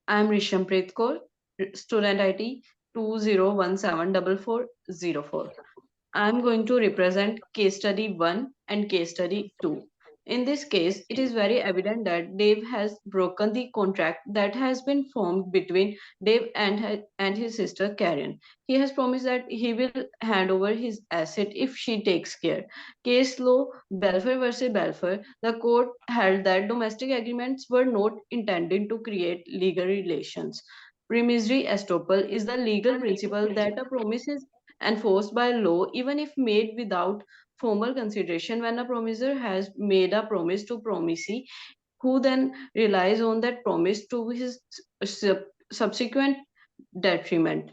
I'm Rishampreet Kaur, student ID 20174404. I'm going to represent case study 1 and case study 2. In this case, it is very evident that Dave has broken the contract that has been formed between Dave and his sister Karen. He has promised that he will hand over his asset if she takes care. Case law Belfer versus Belfer, the court held that domestic agreements were not intended to create legal relations. Promissory estoppel is the legal principle that a promise is enforced by law even if made without formal consideration. When a promisor has made a promise to promisee who then relies on that promise to his subsequent detriment.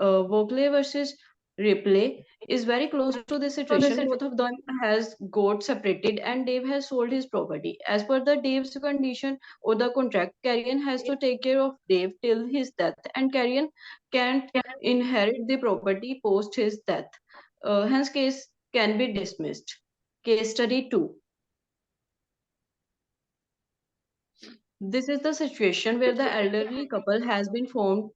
Vogler versus Ripley is very close to this situation. Both of them has got separated and Dave has sold his property. As per the Dave's condition or the contract, Carrion has to take care of Dave till his death and Carrion can't inherit the property post his death. Hence case can be dismissed. Case study 2. This is the situation where the elderly couple has been forced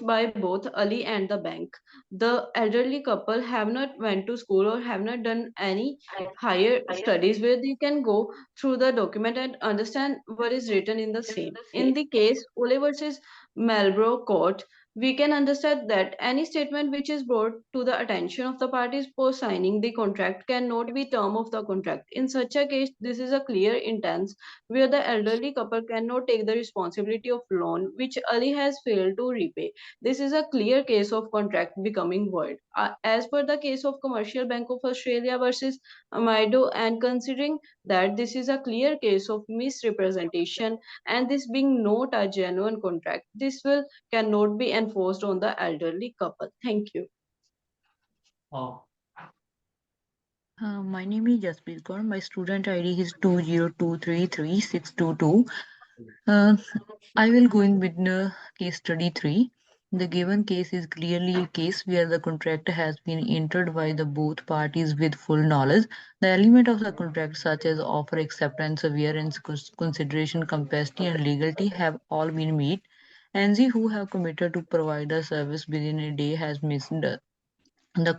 by both Ali and the bank. The elderly couple have not went to school or have not done any higher studies where they can go through the document and understand what is written in the same. In the case Ole versus Marlborough Court, we can understand that any statement which is brought to the attention of the parties for signing the contract cannot be term of the contract. In such a case, this is a clear intent where the elderly couple cannot take the responsibility of loan which Ali has failed to repay. This is a clear case of contract becoming void. As per the case of Commercial Bank of Australia versus Amido, and considering that this is a clear case of misrepresentation and this being not a genuine contract, this will cannot be enforced on the elderly couple. Thank you. My name is Jasprit Kaur. My student ID is 202333622. Uh, I will going with case study 3. The given case is clearly a case where the contract has been entered by the both parties with full knowledge. The element of the contract such as offer, acceptance, severance, consideration, capacity and legality have all been met. NZ who have committed to provide the service within a day has missed the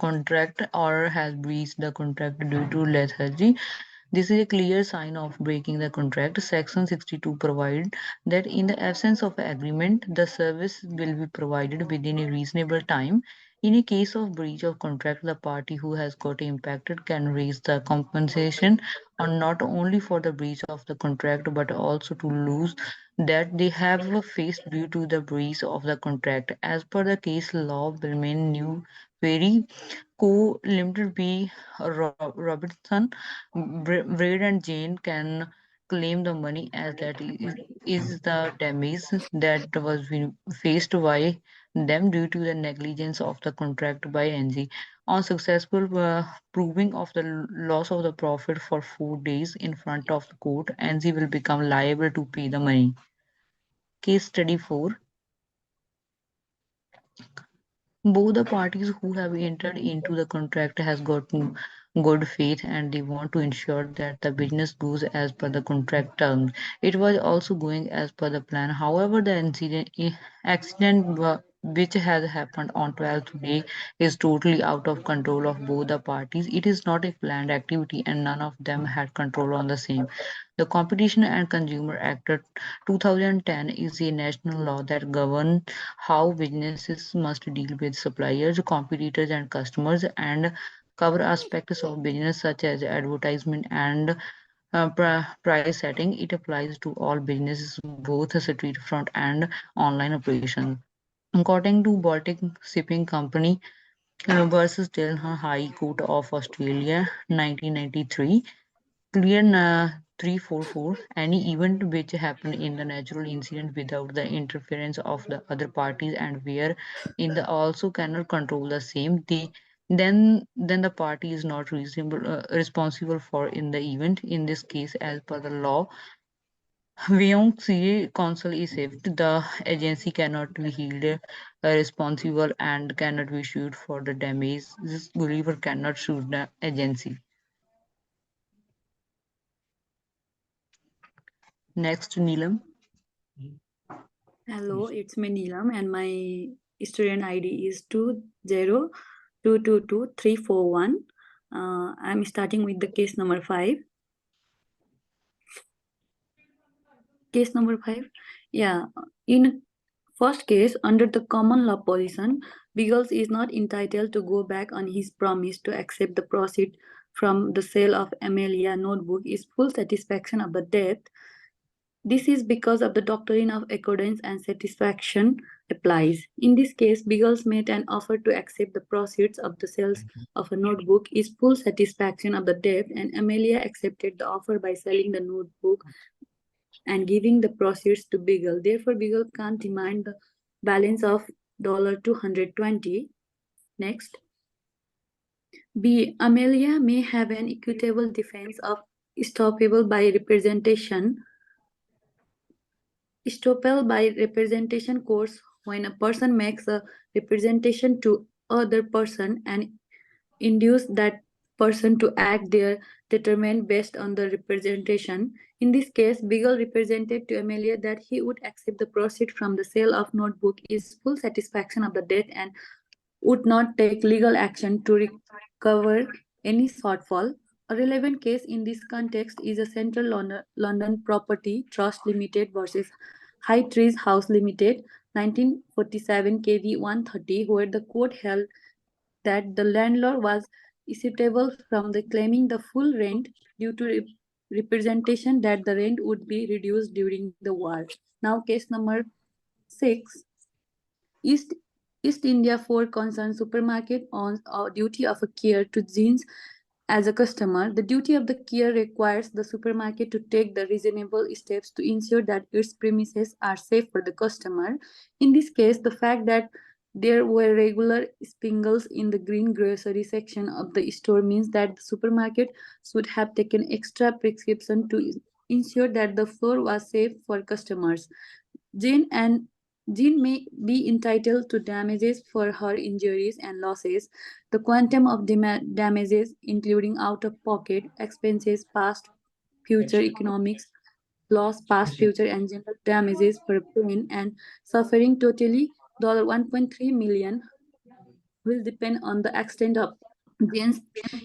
contract or has breached the contract due to lethargy. This is a clear sign of breaking the contract. Section 62 provides that in the absence of agreement, the service will be provided within a reasonable time. In a case of breach of contract, the party who has got impacted can raise the compensation on not only for the breach of the contract but also to lose that they have faced due to the breach of the contract. As per the case law, Bilman New Ferry Co-Limited B. Robertson, Braid and Jane can claim the money as that is the damage that was being faced by them due to the negligence of the contract by NG. On successful proving of the loss of the profit for 4 days in front of the court, NG will become liable to pay the money. Case study 4. Both the parties who have entered into the contract has gotten good faith and they want to ensure that the business goes as per the contract terms. It was also going as per the plan. However, the accident which has happened on 12th May is totally out of control of both the parties. It is not a planned activity and none of them had control on the same. The Competition and Consumer Act 2010 is a national law that governs how businesses must deal with suppliers, competitors, and customers, and cover aspects of business such as advertisement and price setting. It applies to all businesses, both street front and online operations. According to Baltic Shipping Company versus Delhi High Court of Australia, 1993, Clear 344, any event which happened in the natural incident without the interference of the other parties and where in the also cannot control the same, then the party is not reasonable, responsible for in the event. In this case, as per the law, beyond CA council is if the agency cannot be held responsible and cannot be sued for the damage. This Gulliver cannot sue the agency. Next, Neelam. Hello, it's me Neelam, and my student ID is 20222341. I'm starting with the case number 5. Case number 5. Yeah, in first case, under the common law position, Biggles is not entitled to go back on his promise to accept the proceed from the sale of Amelia notebook is full satisfaction of the debt. This is because of the doctrine of accordance and satisfaction applies. In this case, Biggles made an offer to accept the proceeds of the sales of a notebook is full satisfaction of the debt, and Amelia accepted the offer by selling the notebook and giving the proceeds to Biggle. Therefore, Biggle can't demand the balance of $220. Next, B. Amelia may have an equitable defense of stoppable by representation. Estoppel by representation course when a person makes a representation to other person and induce that person to act there determined based on the representation. In this case, Beagle represented to Amelia that he would accept the proceed from the sale of notebook is full satisfaction of the debt and would not take legal action to recover any shortfall. A relevant case in this context is a Central London Property Trust Limited versus High Trees House Limited, 1947 KV 130, where the court held that the landlord was suitable from the claiming the full rent due to representation that the rent would be reduced during the war. Now, case number 6. East East India Ford Concern Supermarket owns a duty of a care to jeans as a customer. The duty of the care requires the supermarket to take the reasonable steps to ensure that its premises are safe for the customer. In this case, the fact that there were regular spingles in the green grocery section of the store means that the supermarket should have taken extra prescription to ensure that the floor was safe for customers. Jane and Jean may be entitled to damages for her injuries and losses. The quantum of damages, including out of pocket expenses, past, future economics, loss, past, future, and general damages for pain and suffering, totally $1.3 million, will depend on the extent of Jane's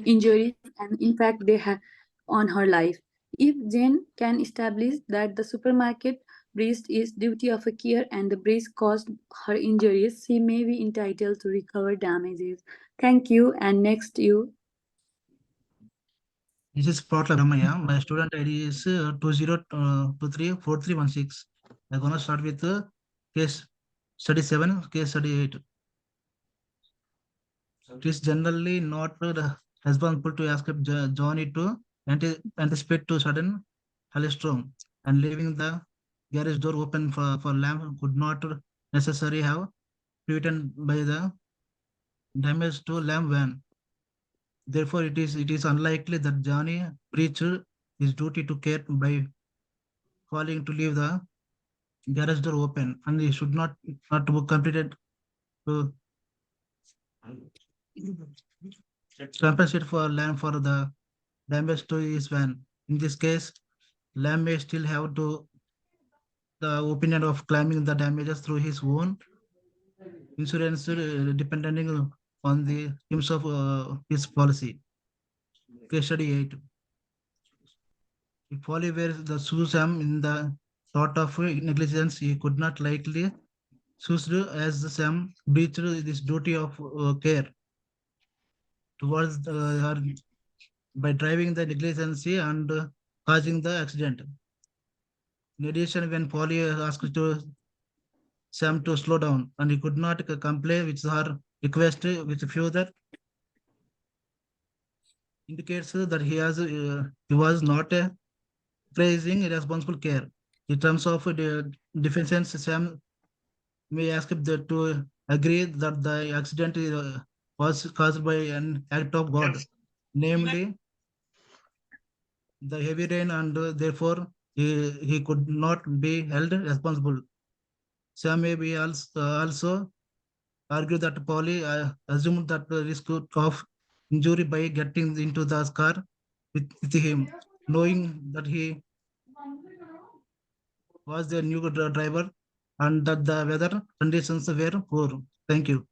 injuries and impact they had on her life. If Jane can establish that the supermarket breached its duty of care and the breach caused her injuries, she may be entitled to recover damages. Thank you, and next you. This is plot lab Ramaya. My student ID is 20234316. I'm gonna start with case study 7, case study 8. It is generally not responsible to ask Johnny to anticipate to sudden hailstorm and leaving the garage door open for lamp could not necessarily have prevented by the damage to lamp van. Therefore, it is unlikely that Johnny breached his duty to care by failing to leave the garage door open, and he should not completed to compensate for Lamb for the damage to his van. In this case, Lamb may still have to the opinion of claiming the damages through his own insurance, depending on the terms of his policy. Case study 8. If Polly wears the shoes in the sort of negligence, he could not likely sued as Sam breached this duty of care towards her by driving the negligence and causing the accident. In addition, when Polly asked to Sam to slow down and he could not comply with her request, which further indicates that he was not praising responsible care. In terms of the defense, Sam may ask to agree that the accident was caused by an act of God, namely the heavy rain, and therefore he could not be held responsible. Sam may be also argue that Polly assumed that the risk of injury by getting into the car with him, knowing that he was a new driver and that the weather conditions were poor. Thank you.